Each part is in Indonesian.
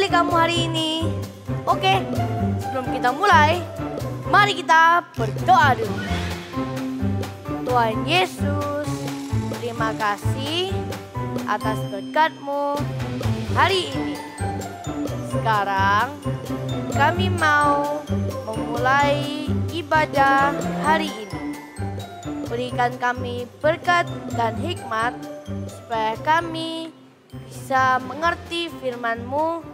sekali kamu hari ini. Oke, sebelum kita mulai, mari kita berdoa dulu. Tuhan Yesus, terima kasih atas berkat-Mu hari ini. Sekarang kami mau memulai ibadah hari ini. Berikan kami berkat dan hikmat supaya kami bisa mengerti firman-Mu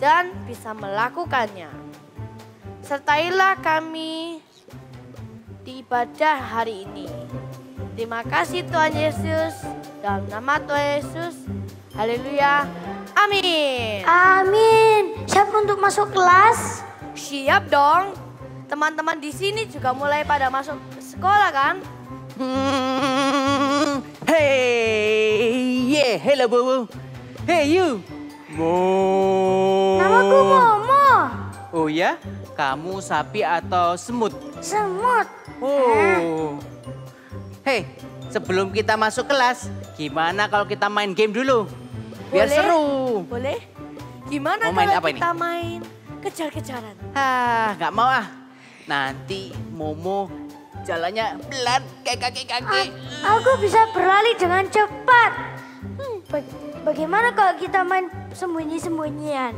dan bisa melakukannya. Sertailah kami di ibadah hari ini. Terima kasih Tuhan Yesus. Dalam nama Tuhan Yesus. Haleluya. Amin. Amin. Siap untuk masuk kelas? Siap dong. Teman-teman di sini juga mulai pada masuk sekolah kan? Hey, yeah, hello Bobo. Hey you, Mo. Namaku Momo. Oh ya, kamu sapi atau semut? Semut. Oh. Hey, sebelum kita masuk kelas, gimana kalau kita main game dulu? Biar Boleh? seru. Boleh? Gimana Mau main kalau apa kita main kejar-kejaran? Nggak mau ah. Nanti Momo jalannya pelan kayak kaki-kaki. Aku bisa berlari dengan cepat. Bagaimana kalau kita main sembunyi-sembunyian?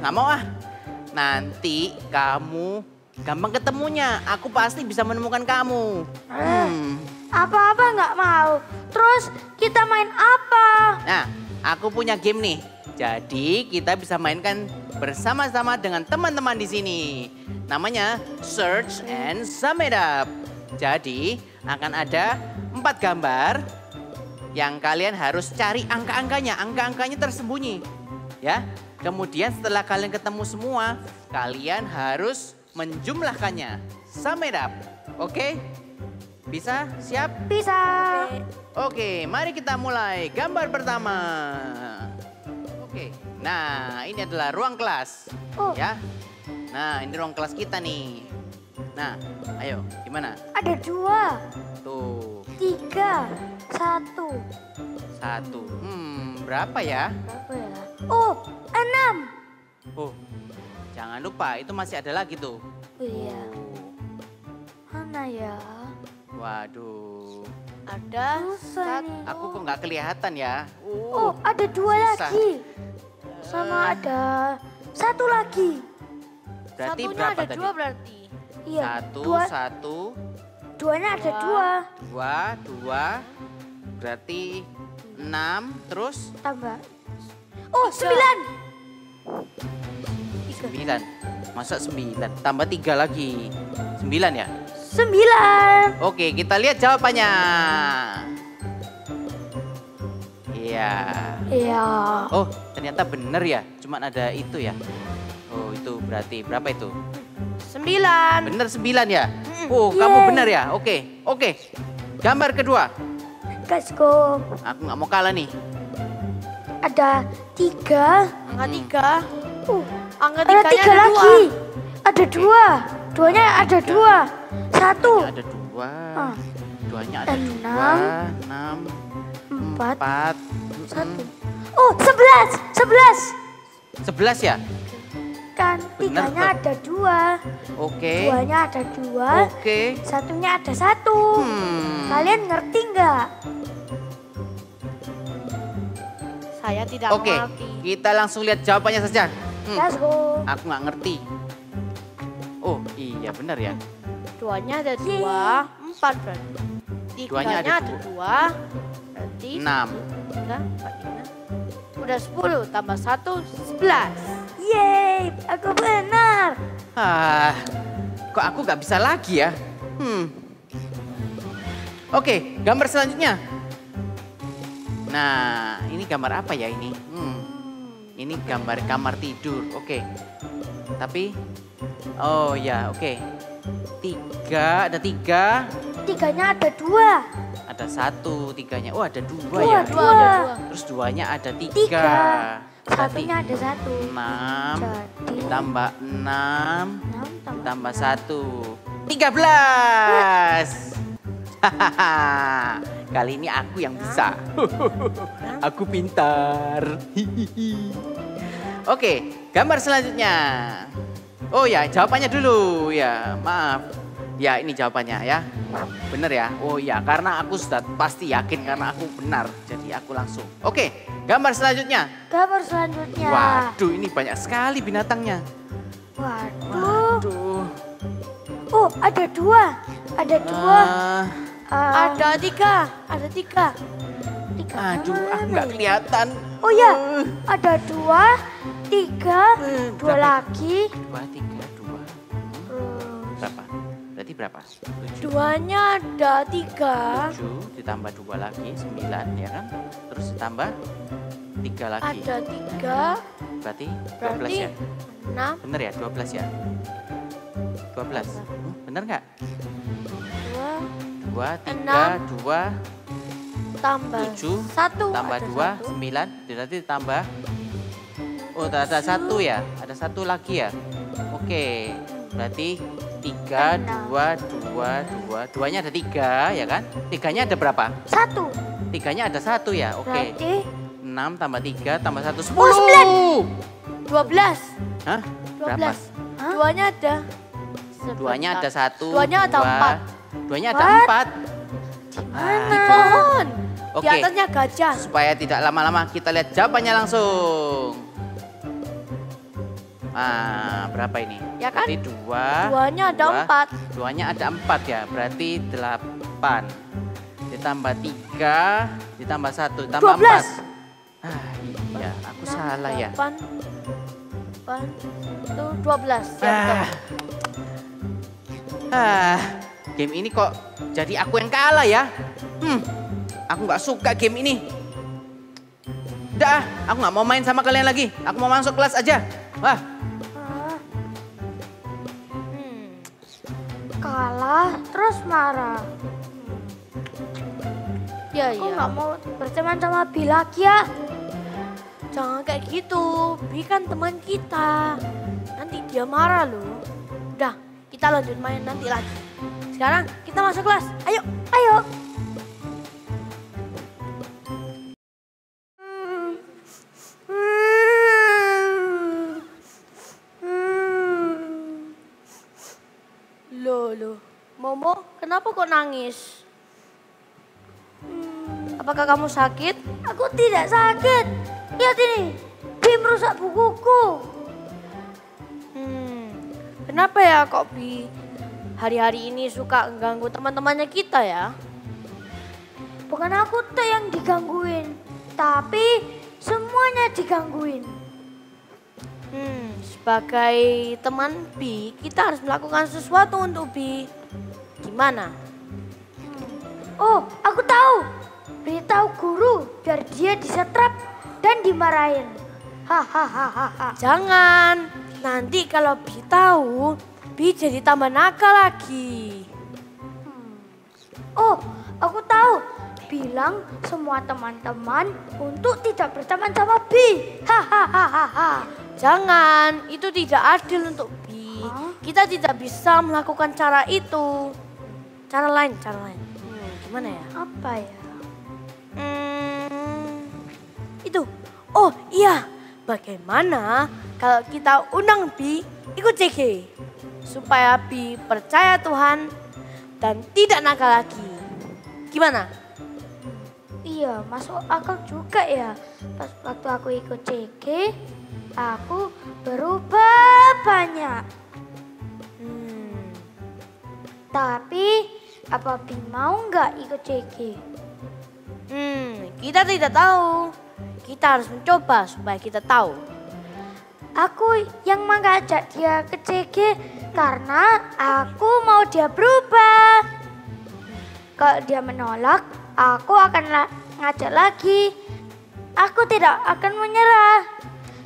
Nggak mau ah. Nanti kamu gampang ketemunya. Aku pasti bisa menemukan kamu. Apa-apa nggak mau. Terus kita main apa? Nah, aku punya game nih. Jadi kita bisa mainkan bersama-sama dengan teman-teman di sini. Namanya Search and Sum It Up. Jadi akan ada 4 gambar yang kalian harus cari angka-angkanya. Angka-angkanya tersembunyi. Ya. Kemudian setelah kalian ketemu semua, kalian harus menjumlahkannya. Sum it up. Oke? Bisa? Siap? Bisa. Oke, mari kita mulai. Gambar pertama. Oke. Nah, ini adalah ruang kelas. Oh. Ya. Nah, ini ruang kelas kita nih. Nah, ayo, gimana? Ada 2, Tuh, 3, 1. 1. Berapa ya? Berapa ya? Oh, 6. Oh, jangan lupa, itu masih ada lagi tuh. Oh iya. Mana ya? Waduh, Ada Susah nih. aku kok nggak kelihatan ya? Oh, ada 2 susah. lagi. Sama ada 1 lagi. Berarti satunya berapa ada tadi? 2 berarti. Iya. 1, 2-nya ada 2. 2. Berarti 6, terus Tambah. Oh, 9. 9. Masa 9? Tambah 3 lagi. 9 ya? 9. Oke, kita lihat jawabannya. Iya. Iya. Oh, ternyata bener ya. Cuman ada itu ya. Oh, itu berarti berapa itu? 9. Bener 9 ya? Oh, kamu Yeay. bener ya? Oke. Gambar kedua. Let's go. Aku nggak mau kalah nih. Ada 3. Angka 3. Angka Ada 3-nya 3 ada lagi. 2. Ada 2. 2-nya ada 2. 1. Ada 2. Ah. 2-nya ada 2. 6, 4. 4. 1. Oh, 11. 11. 11 ya? Kan Bener, 3-nya Beb. ada 2. Oke. 2-nya ada 2. Oke. 1-nya ada 1. Kalian ngerti nggak? Saya tidak Oke, mengerti. kita langsung lihat jawabannya saja. Let's go. Aku nggak ngerti. Oh, iya benar ya. 2-nya ada 2, 4 berarti. 2-nya 3-nya ada ada 2. Berarti 6. 3, 4, 5. Udah 10 tambah 1, 11. Yeay, aku benar. Kok aku nggak bisa lagi ya? Oke, gambar selanjutnya. Nah, ini gambar apa ya ini? Ini gambar kamar tidur. Oke. Tapi, oh ya, oke. 3, ada 3. 3-nya ada 2. Ada 1, 3-nya. Oh, ada 2 Dua, ya. dua. Terus 2-nya ada 3. 3. Berarti Satunya ada 1. 6 Jadi ditambah 6 6 tambah 1. 13. Hahaha. Kali ini aku yang bisa. Aku pintar. Oke, gambar selanjutnya. Oh ya, jawabannya dulu ya, maaf. Ya ini jawabannya ya, bener ya. Oh ya, karena aku sudah pasti yakin karena aku benar. Jadi aku langsung. Oke, gambar selanjutnya. Gambar selanjutnya. Waduh, ini banyak sekali binatangnya. Waduh. Oh, ada dua. Ada dua. Ada tiga. Tiga Aduh, mana aku nggak ya? kelihatan. Oh ya, ada dua, tiga, dua berapa? lagi. 2, 3, 2. Berapa? Berarti berapa? 7. Duanya ada 3. 7 ditambah 2 lagi 9 ya kan? Terus ditambah 3 lagi. Ada 3. Berarti 12 Berarti ya? 6. Bener ya 12 ya? 12. Bener nggak? 2 2, 3, 6. 2, tambah 7, 1. tambah 2, 9. Berarti ditambah. Oh ada 1 ya? Ada 1 lagi ya? Oke. Berarti 3, 2, 2, 2. 2-nya ada 3 ya kan? 3-nya ada berapa? 1. 3-nya ada 1 ya? Oke. Berarti 6 tambah 3 tambah 1, 10. 12. Hah? Berapa? 12. Duanya ada. Duanya ada 1. Duanya ada 4. Duanya ada 4. Di pohon. Oke. Di atasnya gajah. Supaya tidak lama-lama kita lihat jawabannya langsung. Berapa ini? Ya kan? Berarti 2. Duanya ada 4. Duanya ada 4 ya. Berarti 8. Ditambah 3. Ditambah 1. Ditambah 12. 4. Iya. Aku salah ya. 8. 8. Itu 12. Ya, betul. Game ini kok jadi aku yang kalah ya. Aku nggak suka game ini. Udah, aku nggak mau main sama kalian lagi. Aku mau masuk kelas aja. Wah. kalah terus marah. Ya, Aku ya. nggak mau berteman sama Bi lagi ya. Jangan kayak gitu. Bi kan teman kita. Nanti dia marah loh. Udah, kita lanjut main nanti lagi. Sekarang kita masuk kelas. Ayo. Ayo. Loh. Momo, kenapa kok nangis? Apakah kamu sakit? Aku tidak sakit. Lihat ini, Bi merusak bukuku. Kenapa ya kok Bi hari-hari ini suka ganggu teman-temannya kita ya? Bukan aku tuh yang digangguin, tapi semuanya digangguin. Sebagai teman Bi, kita harus melakukan sesuatu untuk Bi. Gimana? Oh, aku tahu. Beritahu guru biar dia disetrap dan dimarahin. Hahaha. Jangan. Nanti kalau Bi tahu, Bi jadi tambah nakal lagi. Oh, aku tahu. Bilang semua teman-teman untuk tidak berteman sama Bi. Hahaha. Jangan, itu tidak adil untuk Bi. Kita tidak bisa melakukan cara itu. Cara lain. Gimana ya? Apa ya? Itu. Oh iya, bagaimana kalau kita undang Bi ikut CG? Supaya Bi percaya Tuhan dan tidak nakal lagi. Gimana? Iya, masuk akal juga ya. Pas waktu aku ikut CG, aku berubah banyak. Tapi, apa Bi mau nggak ikut CG? Kita tidak tahu. Kita harus mencoba supaya kita tahu. Aku yang mengajak dia ke CG karena aku mau dia berubah. Kalau dia menolak, aku akan ngajak lagi. Aku tidak akan menyerah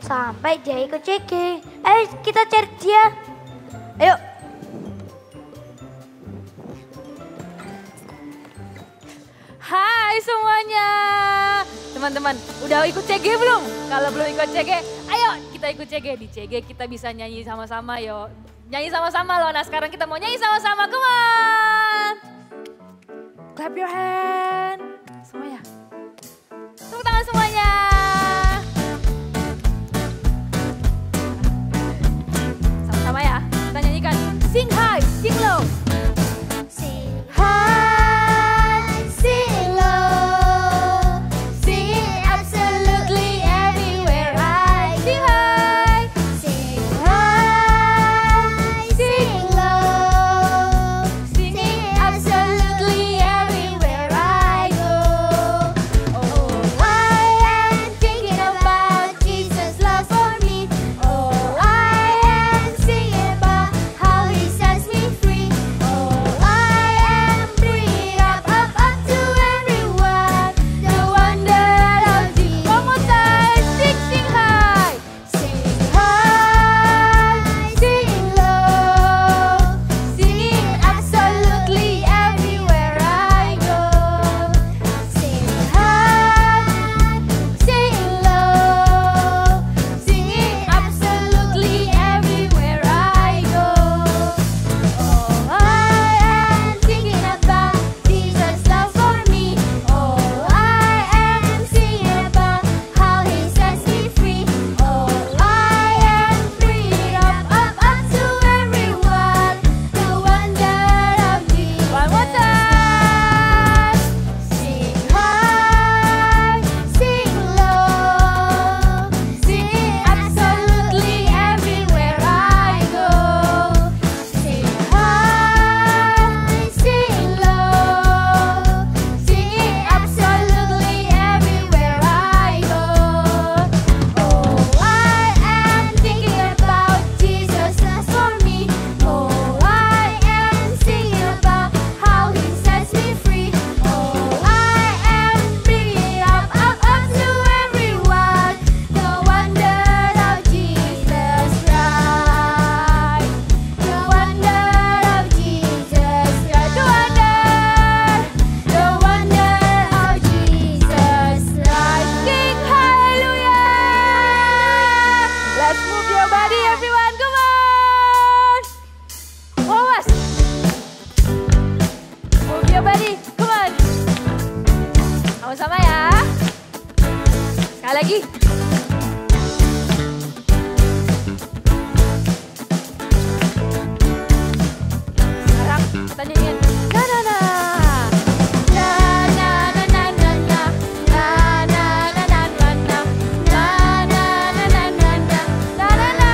sampai dia ikut CG. Ayo kita cari dia. Ayo. Hai semuanya. Teman-teman, udah ikut CG belum? Kalau belum ikut CG, ayo kita ikut CG. Di CG kita bisa nyanyi sama-sama yo. Nyanyi sama-sama loh. Nah sekarang kita mau nyanyi sama-sama. Come on. Clap your hand. Semuanya. Tepuk tangan semuanya. Sekali lagi. Sekarang kita nyanyiin. Na na na. Na na na na na na. Na na na na na na. Na na na na na na. Na na na.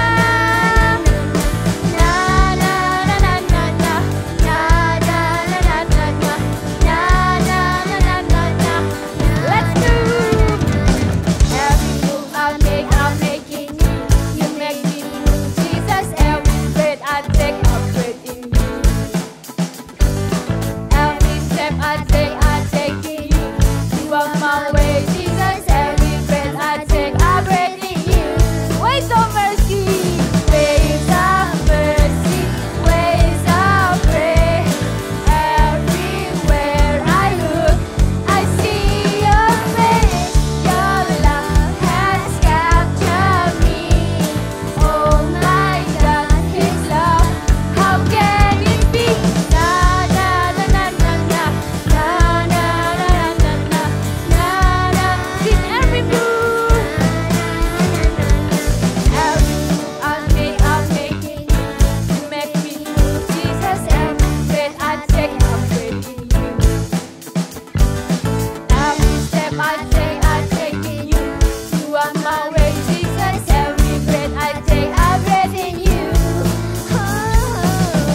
Na na na na na na. Na na na na na na. Na na na na na na. Let's go. Every move I make, I'm making you. You make me move, Jesus. Every breath I take, I'm breathing you. Every step I take in you. You are my way, Jesus. Every breath I take, I'm breathing you. Ways of mercy, ways of mercy, ways of grace. Everywhere I look, I see your face. Your love has captured me. Oh my God, His love, how can it be? Na na na na na na, na na na na na, na na. In every move, I'm making you. You make me move, Jesus. Every breath I take, I'm breaking you. Every step I take in you. You are my way, Jesus. Every breath I take, I'm breathing you.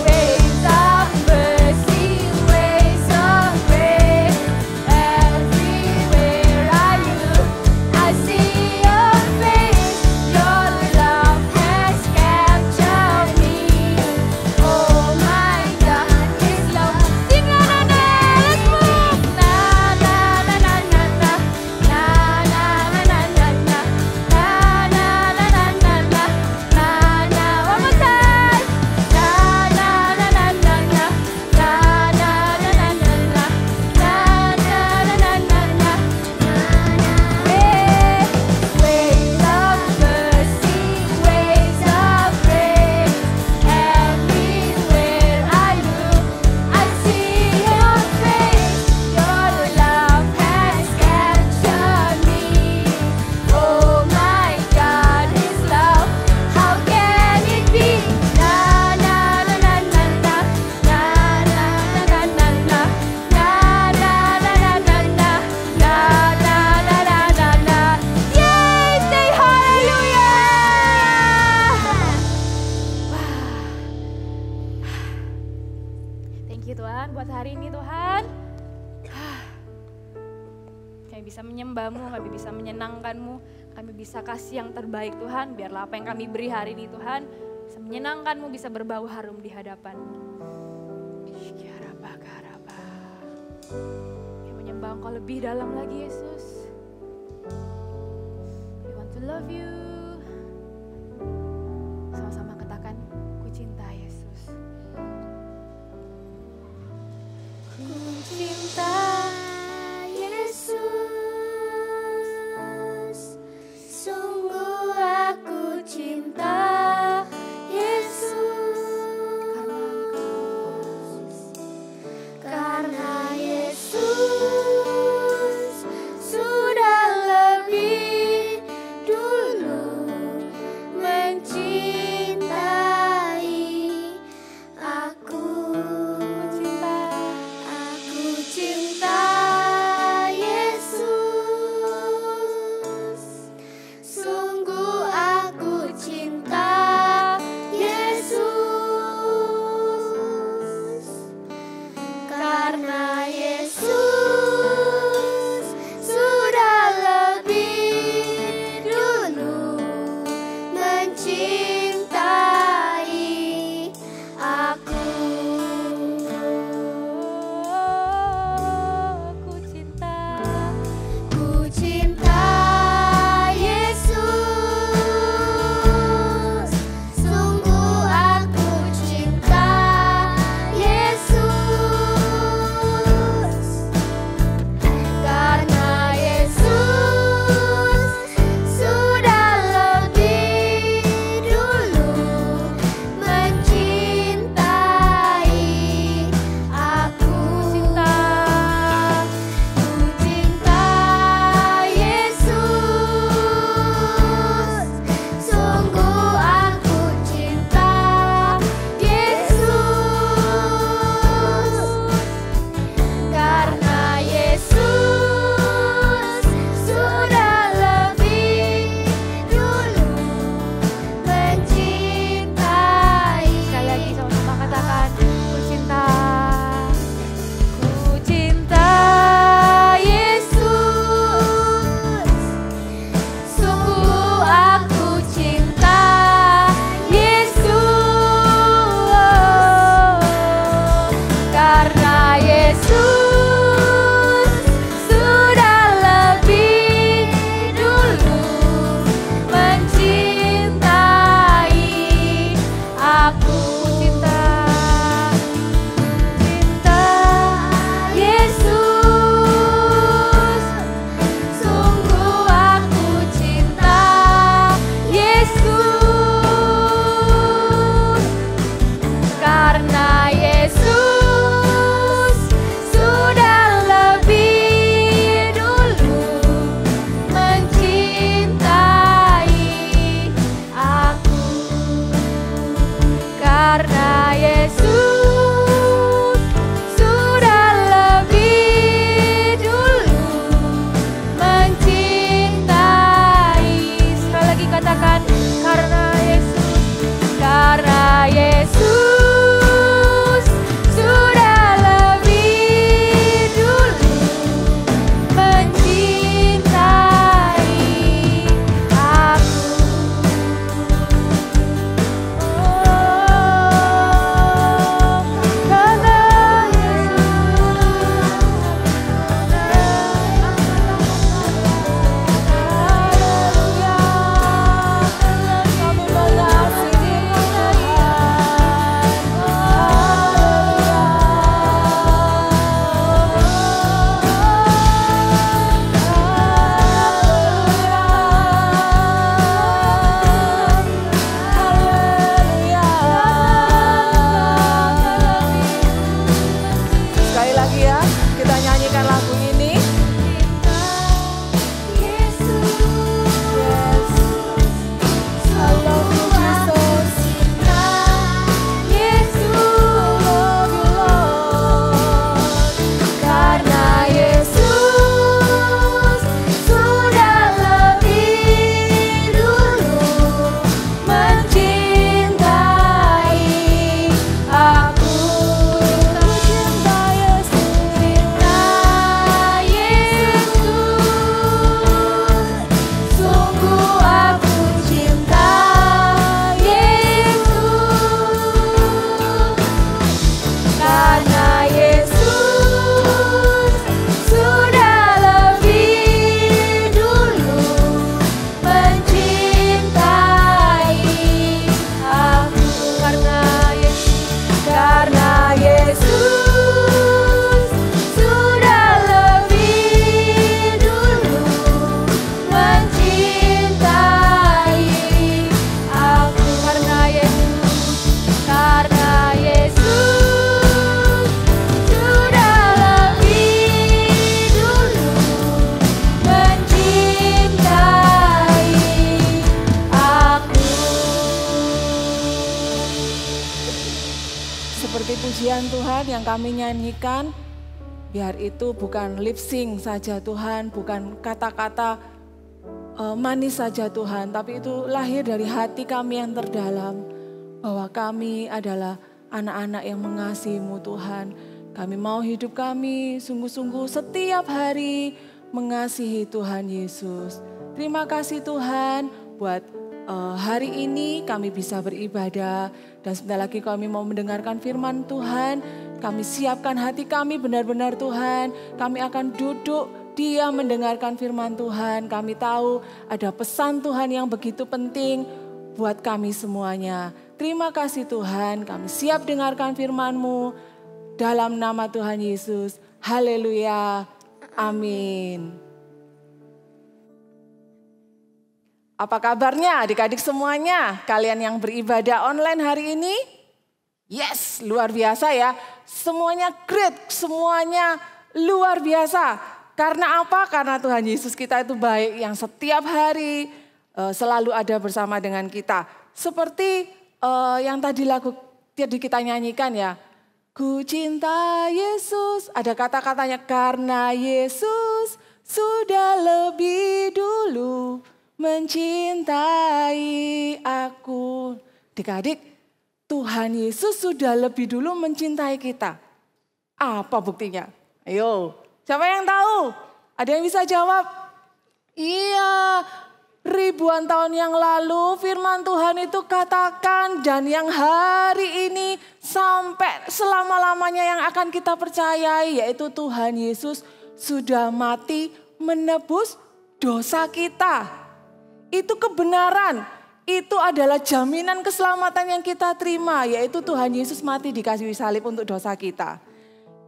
Ways of mercy, ways of grace. Everywhere I look, I see your face. Your love has captured me. Oh my God, His love. Sing na na na, let's move. Na na na na na na, na na na na na na, na na na na na na, na na. One more time. Na na na na na na, na na na na na na, na na na na na na. Ways of mercy, ways of grace. Everywhere I look, I see your face. Your love has captured me. Oh my God, His love, how can it be? Na na na na na na, na na na na na na, na na na na na na, na na na na na. Yay! Say hallelujah! Thank you Tuhan buat hari ini Tuhan. Kami bisa menyembah-Mu, kami bisa menyenangkan-Mu, kami bisa kasih yang terbaik Tuhan. Biarlah apa yang kami beri hari ini Tuhan bisa menyenangkan-Mu, bisa berbau harum di hadapan-Mu. Kami menyembah Engkau lebih dalam lagi Yesus. We want to love you. Sama-sama katakan, ku cinta Yesus. Ku cinta Yesus, sungguh aku cinta Yesus, karena Yesus sudah lebih dulu pujian Tuhan yang kami nyanyikan, biar itu bukan lip sync saja Tuhan, bukan kata-kata manis saja Tuhan, tapi itu lahir dari hati kami yang terdalam, bahwa kami adalah anak-anak yang mengasihi-Mu Tuhan. Kami mau hidup kami sungguh-sungguh setiap hari mengasihi Tuhan Yesus. Terima kasih Tuhan buat hari ini kami bisa beribadah, dan sebentar lagi kami mau mendengarkan firman Tuhan. Kami siapkan hati kami benar-benar Tuhan, kami akan duduk diam mendengarkan firman Tuhan. Kami tahu ada pesan Tuhan yang begitu penting buat kami semuanya. Terima kasih Tuhan, kami siap dengarkan firman-Mu dalam nama Tuhan Yesus. Haleluya, amin. Apa kabarnya adik-adik semuanya? Kalian yang beribadah online hari ini? Yes, luar biasa ya. Semuanya great, semuanya luar biasa. Karena apa? Karena Tuhan Yesus kita itu baik, yang setiap hari selalu ada bersama dengan kita. Seperti yang tadi lagu tadi kita nyanyikan ya. Ku cinta Yesus, ada kata-katanya, karena Yesus sudah lebih dulu mencintai aku. Adik-adik, Tuhan Yesus sudah lebih dulu mencintai kita. Apa buktinya? Ayo, siapa yang tahu? Ada yang bisa jawab? Iya, ribuan tahun yang lalu firman Tuhan itu katakan, dan yang hari ini sampai selama-lamanya yang akan kita percayai, yaitu Tuhan Yesus sudah mati menebus dosa kita. Itu kebenaran, itu adalah jaminan keselamatan yang kita terima, yaitu Tuhan Yesus mati di kayu salib untuk dosa kita.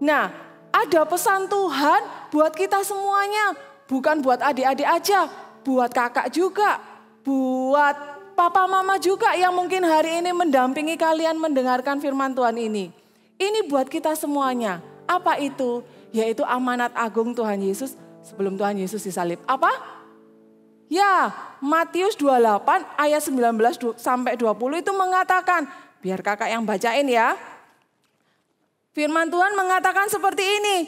Nah, ada pesan Tuhan buat kita semuanya, bukan buat adik-adik aja, buat kakak juga, buat papa mama juga yang mungkin hari ini mendampingi kalian mendengarkan firman Tuhan ini. Ini buat kita semuanya. Apa itu? Yaitu amanat agung Tuhan Yesus sebelum Tuhan Yesus disalib. Apa? Ya, Matius 28 ayat 19 sampai 20 itu mengatakan, biar kakak yang bacain ya. Firman Tuhan mengatakan seperti ini.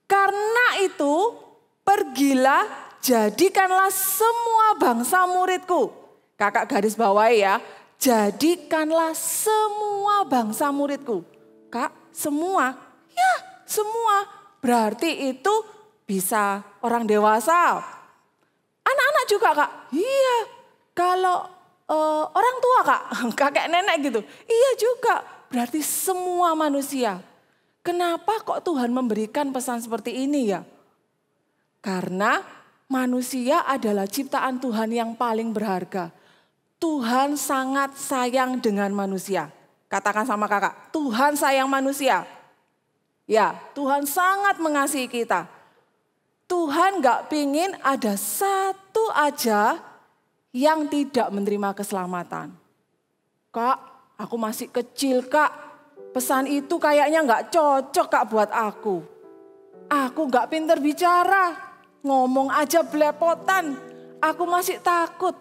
Karena itu, pergilah, jadikanlah semua bangsa muridku. Kakak garis bawahi ya, jadikanlah semua bangsa muridku. Kak, semua? Ya, semua. Berarti itu bisa orang dewasa. Anak-anak juga kak? Iya. Kalau orang tua kak, kakek nenek gitu? Iya juga. Berarti semua manusia. Kenapa kok Tuhan memberikan pesan seperti ini ya? Karena manusia adalah ciptaan Tuhan yang paling berharga. Tuhan sangat sayang dengan manusia. Katakan sama kakak, Tuhan sayang manusia. Ya, Tuhan sangat mengasihi kita. Tuhan gak pingin ada satu aja yang tidak menerima keselamatan. Kak, aku masih kecil kak. Pesan itu kayaknya gak cocok kak buat aku. Aku gak pinter bicara. Ngomong aja belepotan. Aku masih takut.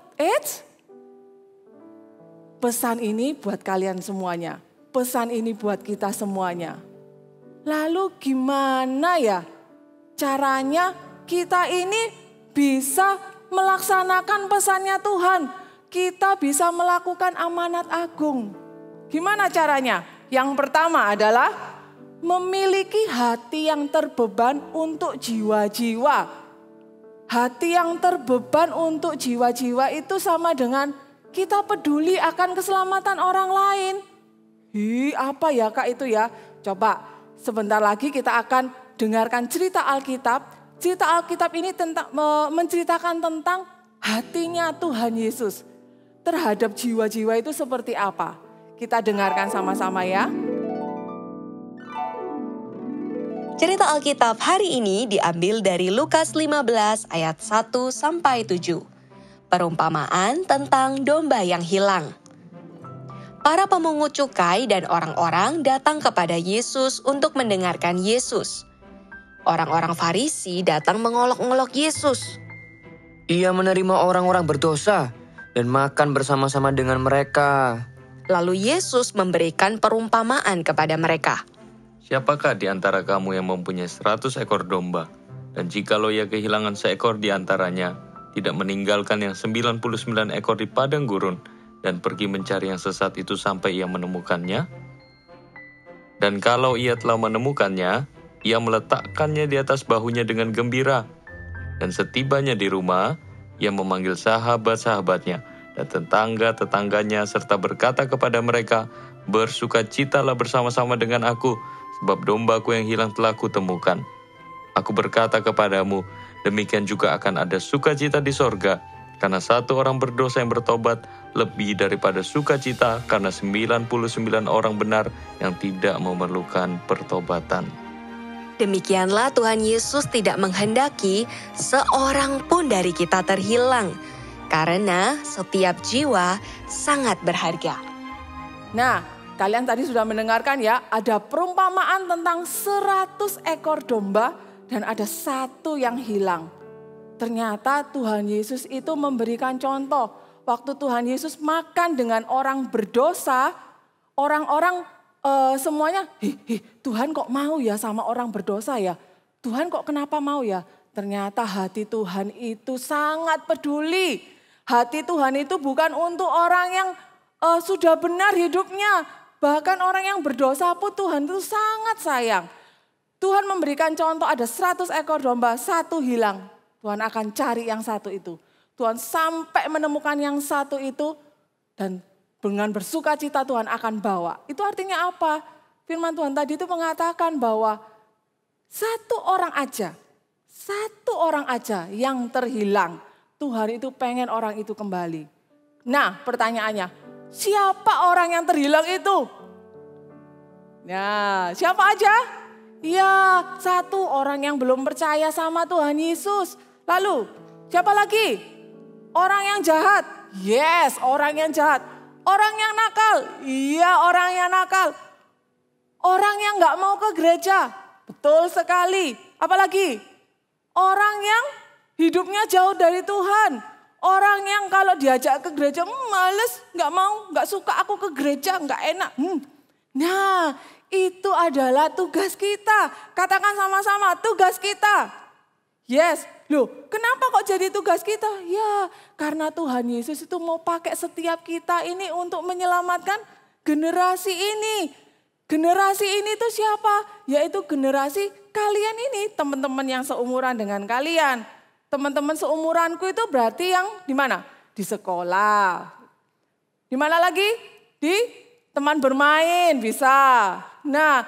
Pesan ini buat kalian semuanya. Pesan ini buat kita semuanya. Lalu gimana ya caranya kita ini bisa melaksanakan pesannya Tuhan? Kita bisa melakukan amanat agung. Gimana caranya? Yang pertama adalah memiliki hati yang terbeban untuk jiwa-jiwa. Hati yang terbeban untuk jiwa-jiwa itu sama dengan kita peduli akan keselamatan orang lain. Apa ya kak itu ya? Coba sebentar lagi kita akan dengarkan cerita Alkitab. Cerita Alkitab ini menceritakan tentang hatinya Tuhan Yesus terhadap jiwa-jiwa itu seperti apa. Kita dengarkan sama-sama ya. Cerita Alkitab hari ini diambil dari Lukas 15 ayat 1 sampai 7. Perumpamaan tentang domba yang hilang. Para pemungut cukai dan orang-orang datang kepada Yesus untuk mendengarkan Yesus. Orang-orang Farisi datang mengolok-olok Yesus. Ia menerima orang-orang berdosa dan makan bersama-sama dengan mereka. Lalu Yesus memberikan perumpamaan kepada mereka. Siapakah di antara kamu yang mempunyai 100 ekor domba? Dan jikalau ia kehilangan seekor di antaranya, tidak meninggalkan yang 99 ekor di padang gurun, dan pergi mencari yang sesat itu sampai ia menemukannya? Dan kalau ia telah menemukannya, ia meletakkannya di atas bahunya dengan gembira. Dan setibanya di rumah, ia memanggil sahabat-sahabatnya dan tetangga-tetangganya serta berkata kepada mereka, "Bersukacitalah bersama-sama dengan aku, sebab dombaku yang hilang telah kutemukan." Aku berkata kepadamu, demikian juga akan ada sukacita di sorga, karena satu orang berdosa yang bertobat lebih daripada sukacita karena 99 orang benar yang tidak memerlukan pertobatan. Demikianlah Tuhan Yesus tidak menghendaki seorang pun dari kita terhilang, karena setiap jiwa sangat berharga. Nah, kalian tadi sudah mendengarkan ya, ada perumpamaan tentang 100 ekor domba dan ada satu yang hilang. Ternyata Tuhan Yesus itu memberikan contoh. Waktu Tuhan Yesus makan dengan orang berdosa, orang-orang semuanya, Tuhan kok mau ya sama orang berdosa ya? Tuhan kok kenapa mau ya? Ternyata hati Tuhan itu sangat peduli. Hati Tuhan itu bukan untuk orang yang sudah benar hidupnya. Bahkan orang yang berdosa pun Tuhan itu sangat sayang. Tuhan memberikan contoh ada 100 ekor domba, satu hilang. Tuhan akan cari yang satu itu. Tuhan sampai menemukan yang satu itu dan dengan bersuka cita Tuhan akan bawa. Itu artinya apa? Firman Tuhan tadi itu mengatakan bahwa satu orang aja yang terhilang. Tuhan itu pengen orang itu kembali. Nah pertanyaannya, siapa orang yang terhilang itu? Nah, siapa aja? Ya, satu orang yang belum percaya sama Tuhan Yesus. Lalu, siapa lagi? Orang yang jahat. Yes, orang yang jahat. Orang yang nakal. Iya, orang yang nakal. Orang yang gak mau ke gereja. Betul sekali. Apalagi? Orang yang hidupnya jauh dari Tuhan. Orang yang kalau diajak ke gereja, males, gak mau, gak suka aku ke gereja, gak enak. Nah, itu adalah tugas kita. Katakan sama-sama, tugas kita. Yes, loh kenapa kok jadi tugas kita? Ya, karena Tuhan Yesus itu mau pakai setiap kita ini untuk menyelamatkan generasi ini. Generasi ini tuh siapa? Yaitu generasi kalian ini, teman-teman yang seumuran dengan kalian. Teman-teman seumuranku itu berarti yang di mana? Di sekolah. Di mana lagi? Di teman bermain bisa. Nah,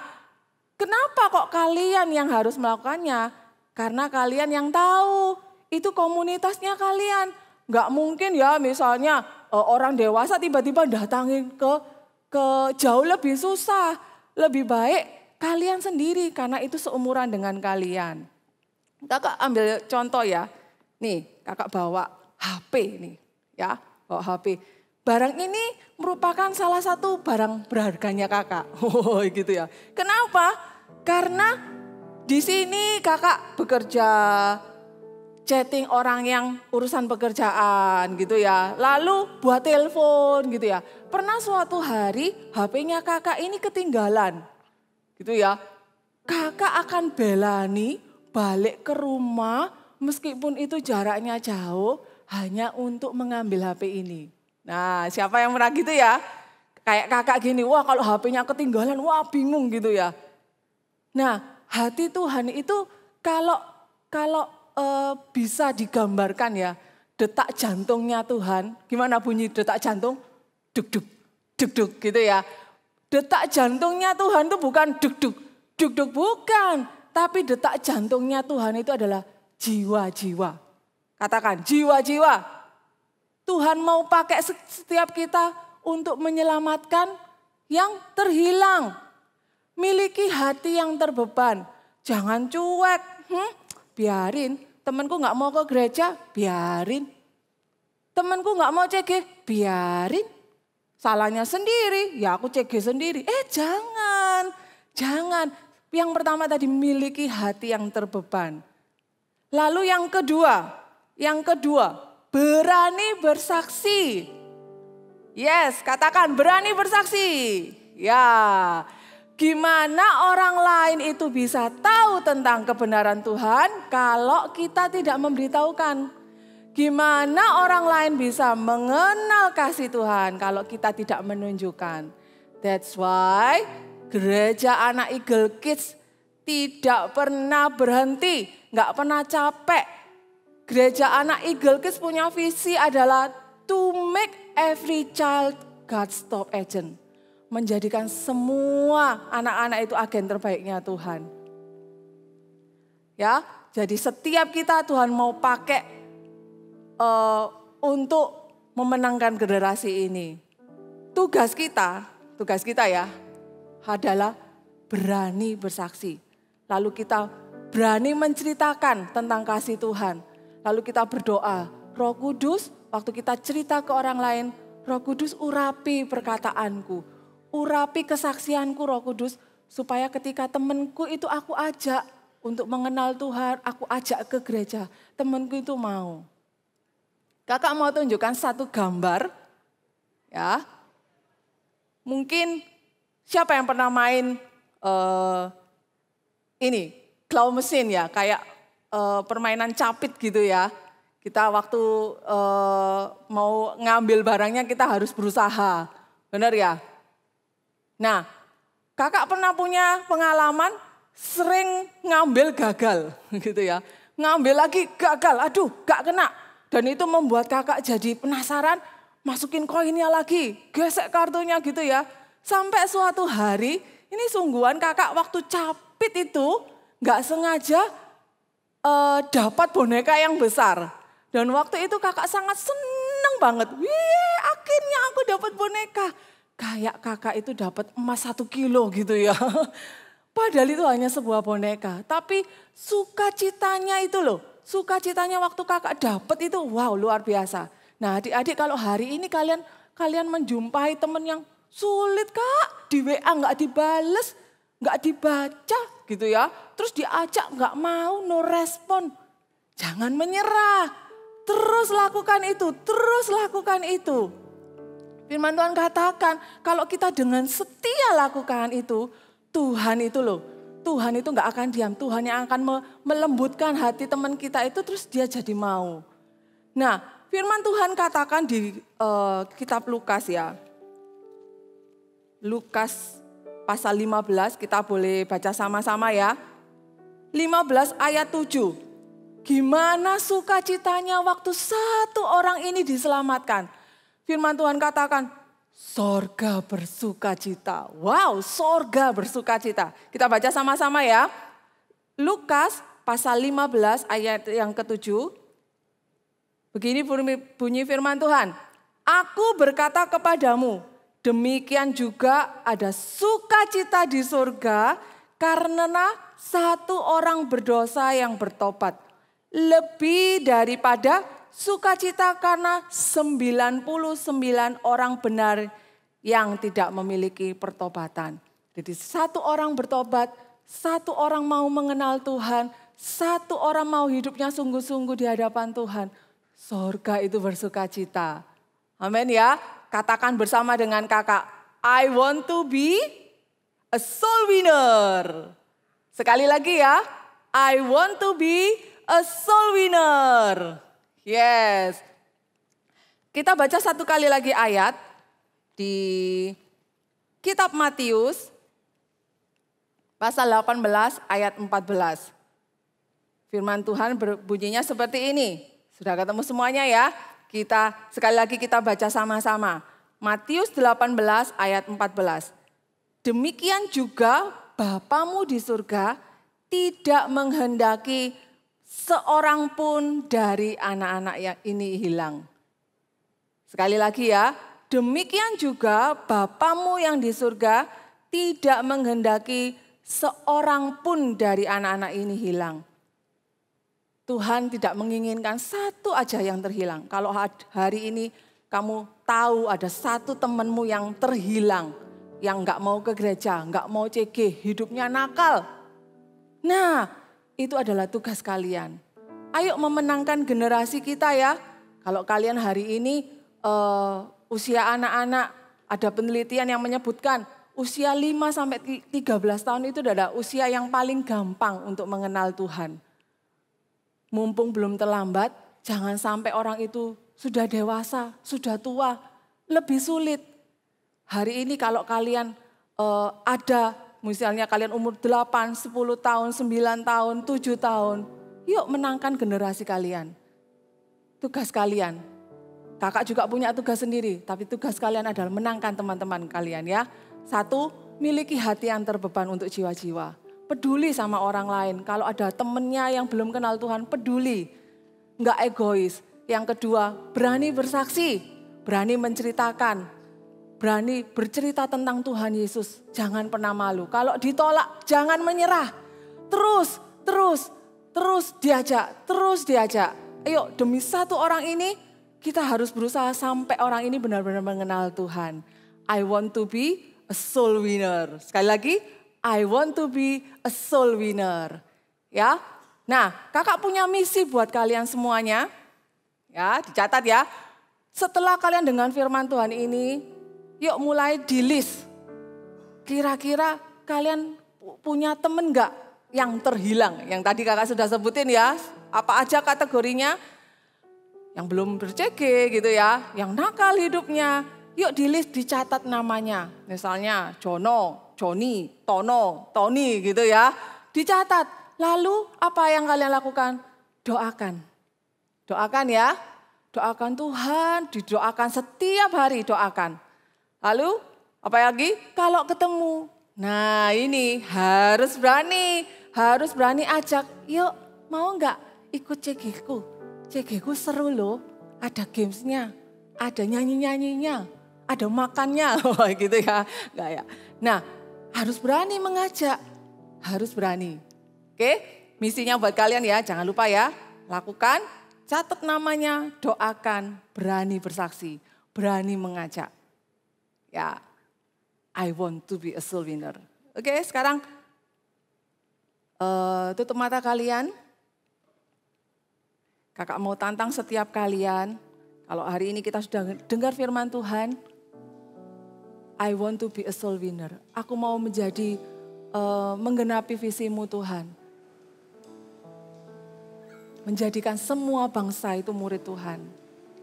kenapa kok kalian yang harus melakukannya? Karena kalian yang tahu, itu komunitasnya kalian. Nggak mungkin ya misalnya orang dewasa tiba-tiba datangin ke jauh lebih susah. Lebih baik kalian sendiri karena itu seumuran dengan kalian. Kakak ambil contoh ya. Nih, kakak bawa HP nih ya, bawa HP. Barang ini merupakan salah satu barang berharganya kakak. Oh gitu ya. Kenapa? Karena di sini kakak bekerja, chatting orang yang urusan pekerjaan gitu ya. Lalu buat telepon gitu ya. Pernah suatu hari HP-nya kakak ini ketinggalan gitu ya. Kakak akan belani balik ke rumah meskipun itu jaraknya jauh hanya untuk mengambil HP ini. Nah, siapa yang pernah gitu ya? Kayak kakak gini, wah kalau HP-nya ketinggalan, wah bingung gitu ya. Nah, hati Tuhan itu kalau bisa digambarkan ya, detak jantungnya Tuhan, gimana bunyi detak jantung? Duk-duk, duk-duk gitu ya. Detak jantungnya Tuhan itu bukan duk-duk, duk-duk bukan. Tapi detak jantungnya Tuhan itu adalah jiwa-jiwa. Katakan jiwa-jiwa. Tuhan mau pakai setiap kita untuk menyelamatkan yang terhilang. Miliki hati yang terbeban. Jangan cuek. Biarin. Temanku gak mau ke gereja, biarin. Temanku gak mau CG, biarin. Salahnya sendiri, ya aku CG sendiri. Jangan. Yang pertama tadi miliki hati yang terbeban. Lalu yang kedua, berani bersaksi. Yes, katakan berani bersaksi. Ya, gimana orang lain itu bisa tahu tentang kebenaran Tuhan kalau kita tidak memberitahukan? Gimana orang lain bisa mengenal kasih Tuhan kalau kita tidak menunjukkan? That's why gereja anak Eagle Kids tidak pernah berhenti, nggak pernah capek. Gereja anak Eagle Kids punya visi adalah to make every child God's top agent. Menjadikan semua anak-anak itu agen terbaiknya Tuhan. Ya, jadi setiap kita Tuhan mau pakai untuk memenangkan generasi ini. Tugas kita ya adalah berani bersaksi. Lalu kita berani menceritakan tentang kasih Tuhan. Lalu kita berdoa, Roh Kudus, waktu kita cerita ke orang lain, Roh Kudus urapi perkataanku, urapi kesaksianku Roh Kudus, supaya ketika temanku itu aku ajak untuk mengenal Tuhan, aku ajak ke gereja, temanku itu mau. Kakak mau tunjukkan satu gambar, ya. Mungkin siapa yang pernah main ini, claw mesin ya, kayak permainan capit gitu ya. Kita waktu mau ngambil barangnya kita harus berusaha, benar ya? Nah, kakak pernah punya pengalaman sering ngambil gagal gitu ya. Ngambil lagi gagal, aduh gak kena. Dan itu membuat kakak jadi penasaran, masukin koinnya lagi, gesek kartunya gitu ya. Sampai suatu hari, ini sungguhan kakak waktu capit itu gak sengaja dapat boneka yang besar. Dan waktu itu kakak sangat senang banget. Wih, akhirnya aku dapat boneka. Kayak kakak itu dapat emas 1 kilo gitu ya. Padahal itu hanya sebuah boneka. Tapi sukacitanya itu loh. Sukacitanya waktu kakak dapat itu wow luar biasa. Nah adik-adik kalau hari ini kalian menjumpai teman yang sulit kak. Di WA gak dibales, gak dibaca gitu ya. Terus diajak gak mau, no respon. Jangan menyerah. Terus lakukan itu, terus lakukan itu. Firman Tuhan katakan kalau kita dengan setia lakukan itu, Tuhan itu loh, Tuhan itu gak akan diam. Tuhan yang akan melembutkan hati teman kita itu terus dia jadi mau. Nah firman Tuhan katakan di kitab Lukas ya. Lukas pasal 15 kita boleh baca sama-sama ya. 15 ayat 7. Gimana sukacitanya waktu satu orang ini diselamatkan. Firman Tuhan katakan, sorga bersukacita. Wow, sorga bersukacita. Kita baca sama-sama ya. Lukas pasal 15 ayat yang ke-7. Begini bunyi firman Tuhan. Aku berkata kepadamu, demikian juga ada sukacita di surga karena satu orang berdosa yang bertobat. Lebih daripada sukacita karena 99 orang benar yang tidak memiliki pertobatan. Jadi satu orang bertobat, satu orang mau mengenal Tuhan, satu orang mau hidupnya sungguh-sungguh di hadapan Tuhan. Surga itu bersukacita. Amin ya. Katakan bersama dengan kakak, I want to be a soul winner. Sekali lagi ya, I want to be a soul winner. Yes. Kita baca satu kali lagi ayat di kitab Matius pasal 18 ayat 14. Firman Tuhan berbunyinya seperti ini. Sudah ketemu semuanya ya? Kita sekali lagi kita baca sama-sama. Matius 18 ayat 14. Demikian juga Bapamu di surga tidak menghendaki seorang pun dari anak-anak yang ini hilang. Sekali lagi ya, demikian juga Bapamu yang di surga tidak menghendaki seorang pun dari anak-anak ini hilang. Tuhan tidak menginginkan satu aja yang terhilang. Kalau hari ini kamu tahu ada satu temanmu yang terhilang, yang gak mau ke gereja, gak mau CG, hidupnya nakal. Nah, itu adalah tugas kalian. Ayo memenangkan generasi kita ya. Kalau kalian hari ini usia anak-anak, ada penelitian yang menyebutkan usia 5 sampai 13 tahun itu adalah usia yang paling gampang untuk mengenal Tuhan. Mumpung belum terlambat, jangan sampai orang itu sudah dewasa, sudah tua, lebih sulit. Hari ini kalau kalian ada, misalnya kalian umur 8, 10 tahun, 9 tahun, 7 tahun, yuk menangkan generasi kalian. Tugas kalian. Kakak juga punya tugas sendiri, tapi tugas kalian adalah menangkan teman-teman kalian ya. 1, miliki hati yang terbeban untuk jiwa-jiwa. Peduli sama orang lain. Kalau ada temennya yang belum kenal Tuhan, peduli. Enggak egois. Yang kedua, berani bersaksi, berani menceritakan, berani bercerita tentang Tuhan Yesus. Jangan pernah malu. Kalau ditolak, jangan menyerah. Terus diajak. Ayo, demi satu orang ini, kita harus berusaha sampai orang ini benar-benar mengenal Tuhan. I want to be a soul winner. Sekali lagi, I want to be a soul winner. Ya, nah kakak punya misi buat kalian semuanya. Ya, dicatat ya. Setelah kalian dengan firman Tuhan ini, yuk mulai di list. Kira-kira kalian punya temen gak yang terhilang? Yang tadi kakak sudah sebutin ya, apa aja kategorinya? Yang belum ber-CG gitu ya, yang nakal hidupnya. Yuk di list dicatat namanya. Misalnya Jono, Joni, Tono, Tony gitu ya. Dicatat. Lalu apa yang kalian lakukan? Doakan. Doakan ya. Doakan Tuhan, didoakan setiap hari doakan. Lalu apa lagi? Kalau ketemu. Nah ini harus berani ajak. Yuk mau enggak ikut CG-ku? CG-ku seru loh, ada gamesnya, ada nyanyi-nyanyinya, ada makannya, gitu ya. Enggak ya. Nah, harus berani mengajak, harus berani. Oke, misinya buat kalian ya, jangan lupa ya. Lakukan, catat namanya, doakan, berani bersaksi, berani mengajak. Ya, I want to be a soul winner. Oke, sekarang tutup mata kalian. Kakak mau tantang setiap kalian, kalau hari ini kita sudah dengar firman Tuhan, I want to be a soul winner. Aku mau menjadi, menggenapi visimu Tuhan. Menjadikan semua bangsa itu murid Tuhan,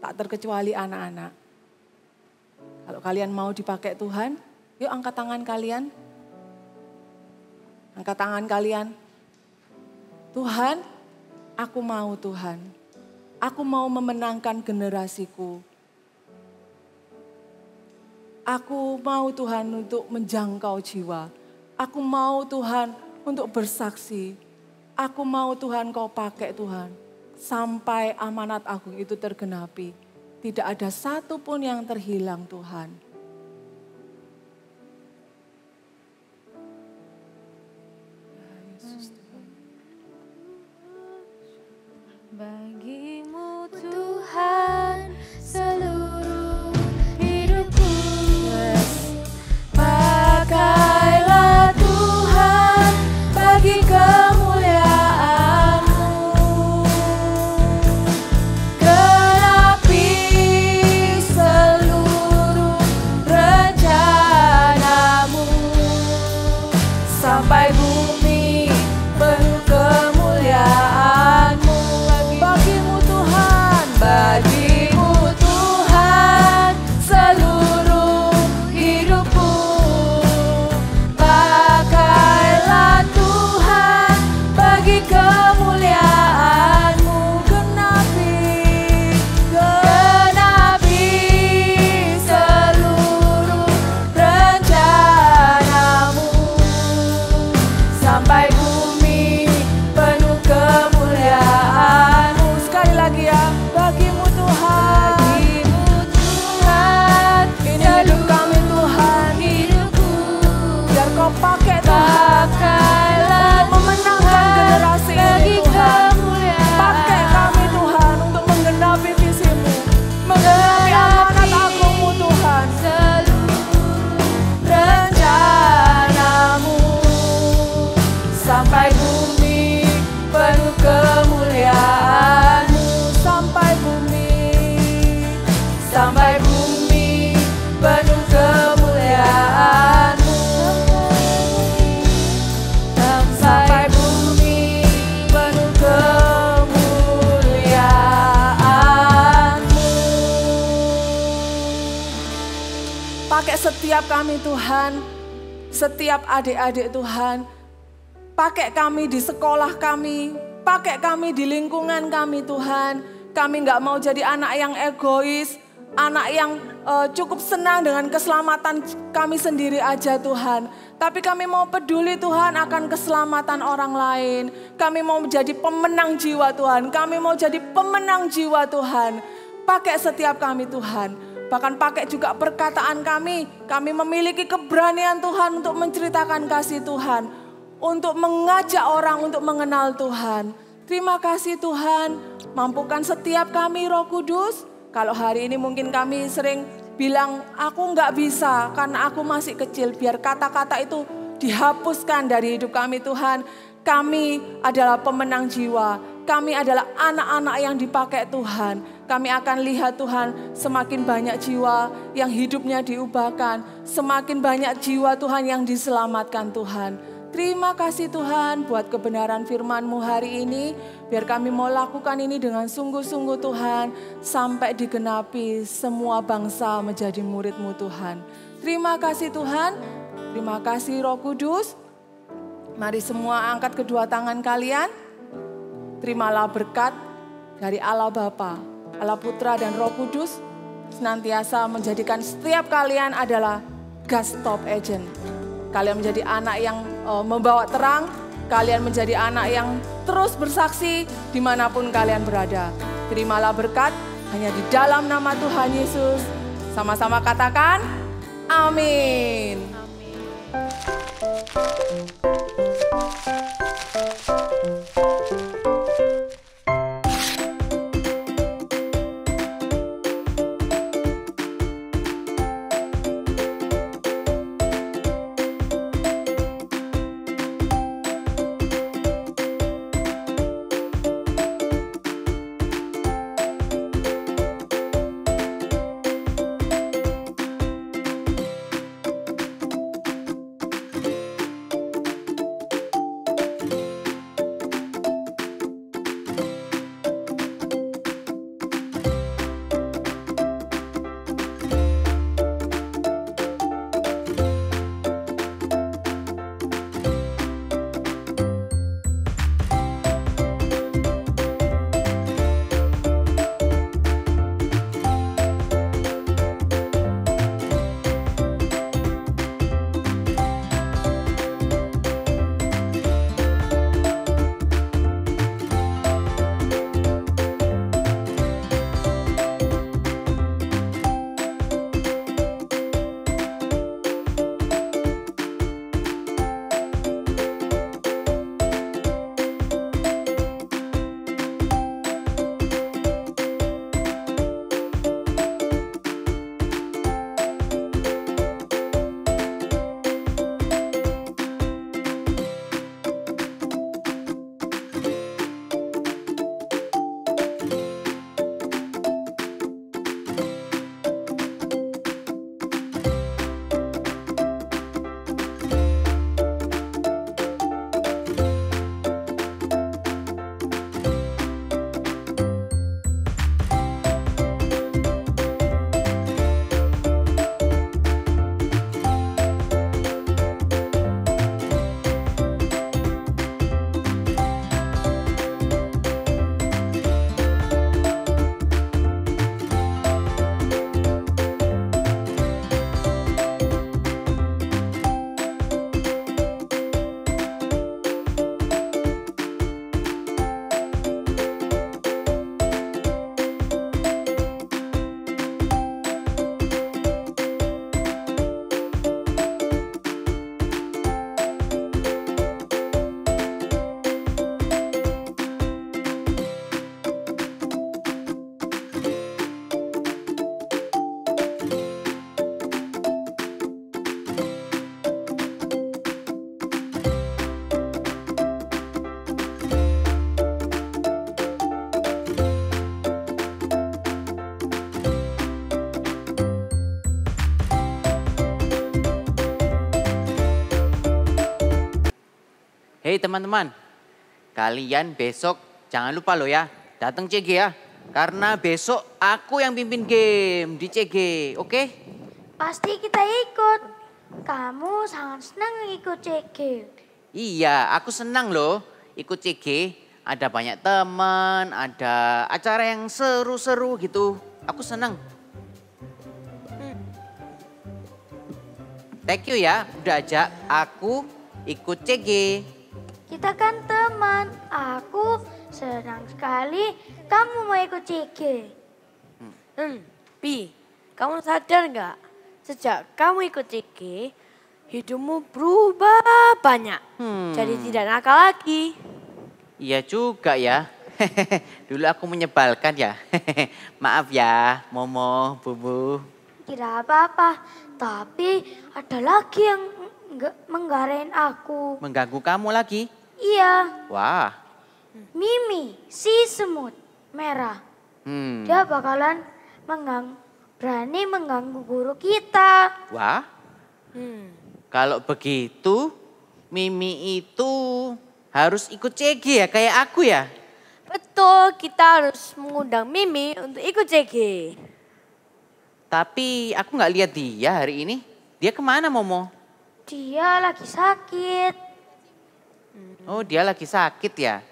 tak terkecuali anak-anak. Kalau kalian mau dipakai Tuhan, yuk angkat tangan kalian. Angkat tangan kalian. Tuhan, aku mau Tuhan. Aku mau memenangkan generasiku. Aku mau Tuhan untuk menjangkau jiwa. Aku mau Tuhan untuk bersaksi. Aku mau Tuhan kau pakai Tuhan. Sampai amanat agung itu tergenapi. Tidak ada satu pun yang terhilang Tuhan. Bagimu Tuhan seluruh hidupku. Pakailah Tuhan bagi kemuliaan-Mu. Genapi seluruh rencana-Mu. Sampai bumi penuh kemuliaan-Mu. Bagimu Tuhan seluruh hidupku. Pakailah Tuhan bagi kemuliaan-Mu. Genapi seluruh rencana-Mu. Sampai bumi penuh kemuliaan-Mu. Sekali lagi ya. Bagimu Tuhan, ini hidup kami Tuhan, biar kau pakai Tuhan, memenangkan generasi ini Tuhan, pakai kami Tuhan untuk menggenapi visi-Mu, menggenapi amanat agung-Mu Tuhan, rencana-Mu, sampai bumi penuh kemuliaan. Sampai bumi Pakai setiap kami Tuhan, setiap adik-adik Tuhan. Pakai kami di sekolah kami, pakai kami di lingkungan kami Tuhan. Kami nggak mau jadi anak yang egois, anak yang cukup senang dengan keselamatan kami sendiri aja Tuhan. Tapi kami mau peduli Tuhan akan keselamatan orang lain. Kami mau menjadi pemenang jiwa Tuhan, kami mau jadi pemenang jiwa Tuhan. Pakai setiap kami Tuhan. Bahkan pakai juga perkataan kami memiliki keberanian Tuhan untuk menceritakan kasih Tuhan. Untuk mengajak orang untuk mengenal Tuhan. Terima kasih Tuhan, mampukan setiap kami Roh Kudus. Kalau hari ini mungkin kami sering bilang, aku nggak bisa karena aku masih kecil. Biar kata-kata itu dihapuskan dari hidup kami Tuhan. Kami adalah pemenang jiwa. Kami adalah anak-anak yang dipakai Tuhan. Kami akan lihat Tuhan semakin banyak jiwa yang hidupnya diubahkan. Semakin banyak jiwa Tuhan yang diselamatkan Tuhan. Terima kasih Tuhan buat kebenaran firman-Mu hari ini. Biar kami mau lakukan ini dengan sungguh-sungguh Tuhan. Sampai digenapi semua bangsa menjadi murid-Mu Tuhan. Terima kasih Tuhan. Terima kasih Roh Kudus. Mari semua angkat kedua tangan kalian. Terimalah berkat dari Allah Bapa, Allah Putra dan Roh Kudus. Senantiasa menjadikan setiap kalian adalah God's top agent. Kalian menjadi anak yang membawa terang. Kalian menjadi anak yang terus bersaksi dimanapun kalian berada. Terimalah berkat hanya di dalam nama Tuhan Yesus. Sama-sama katakan, amin. Hei teman-teman, kalian besok jangan lupa loh ya, datang CG ya. Karena besok aku yang pimpin game di CG, oke? pasti kita ikut. Kamu sangat senang ikut CG. Iya, aku senang loh ikut CG. Ada banyak teman, ada acara yang seru-seru gitu. Aku senang. Thank you ya, udah ajak aku ikut CG. Kita kan teman. Aku senang sekali kamu mau ikut CG. Pi, kamu sadar nggak? Sejak kamu ikut CG, hidupmu berubah banyak. Jadi tidak nakal lagi. Iya juga ya. Dulu aku menyebalkan ya. Maaf ya, Momo, Bubu. Tidak apa-apa. Tapi ada lagi yang menggarain aku. Mengganggu kamu lagi? Iya, Wah. Mimi, si semut merah. Hmm. Dia bakalan berani mengganggu guru kita. Wah. Kalau begitu, Mimi itu harus ikut CG ya, kayak aku ya? Betul, kita harus mengundang Mimi untuk ikut CG. Tapi aku nggak lihat dia hari ini. Dia kemana, Momo? Dia lagi sakit. Oh, dia lagi sakit ya?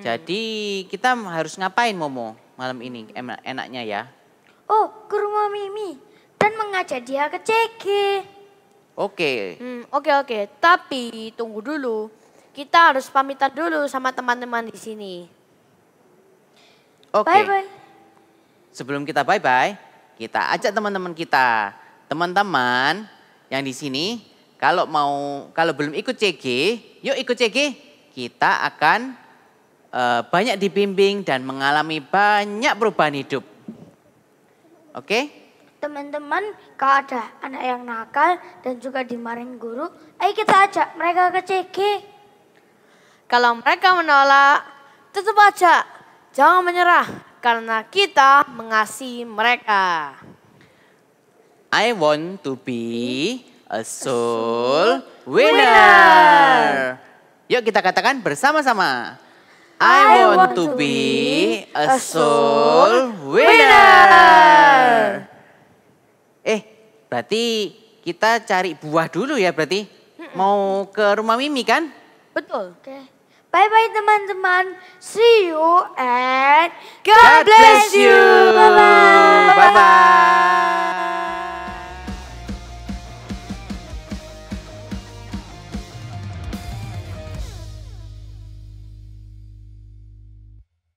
Jadi kita harus ngapain, Momo, malam ini enaknya ya? Oh, ke rumah Mimi dan mengajak dia ke CG. Oke. Oke. Tapi tunggu dulu. Kita harus pamitan dulu sama teman-teman di sini. Oke. Bye-bye. Sebelum kita bye-bye, kita ajak teman-teman kita. Teman-teman yang di sini, kalau belum ikut CG, yuk ikut CG. Kita akan banyak dibimbing dan mengalami banyak perubahan hidup. Oke? Teman-teman, kalau ada anak yang nakal dan juga dimarahin guru, ayo kita ajak mereka ke CG. Kalau mereka menolak, tetap aja. Jangan menyerah karena kita mengasihi mereka. I want to be a soul winner. Yuk kita katakan bersama-sama. I want to be a soul winner. Berarti kita cari buah dulu ya berarti. Mau ke rumah Mimi kan? Betul. Oke. Bye-bye teman-teman. See you and God bless you. Bye-bye. Bye-bye.